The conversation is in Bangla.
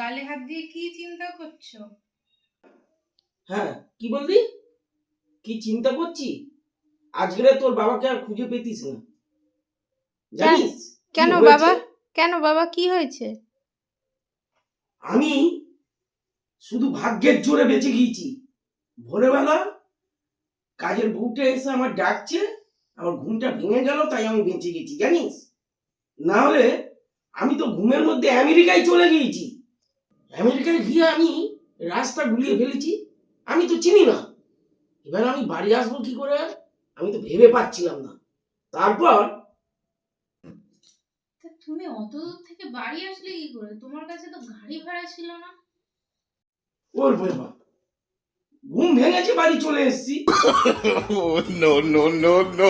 গালে হাত দিয়ে কি চিন্তা করছো? হ্যাঁ, কি বললি? কি চিন্তা করছি? আজকে তোর বাবাকে আর খুঁজে পেতিস না, জানিস? কেন বাবা? কেন বাবা, কি হয়েছে? আমি শুধু ভাগ্যের জোরে বেঁচে গিয়েছি। ভোরবেলা কাজের বউটা এসে আমার ডাকছে, আমার ঘুমটা ভেঙে গেল, তাই আমি বেঁচে গেছি, জানিস? না হলে আমি তো ঘুমের মধ্যে আমেরিকায় চলে গিয়েছি। আমেরিকায় গিয়ে আমি রাস্তা গুলিয়ে ফেলেছি, আমি তো চিনি না। এবার আমি বাড়ি আসবো কি করে, আমি তো ভেবে পাচ্ছিলাম না। তারপর তুমি অত দূর থেকে বাড়ি আসলে কি করে? তোমার কাছে তো গাড়ি ভাড়া ছিল না। ওর বাবা, ঘুম ভেঙেছে, বাড়ি চলে এসেছি। Oh, no, no, no, no.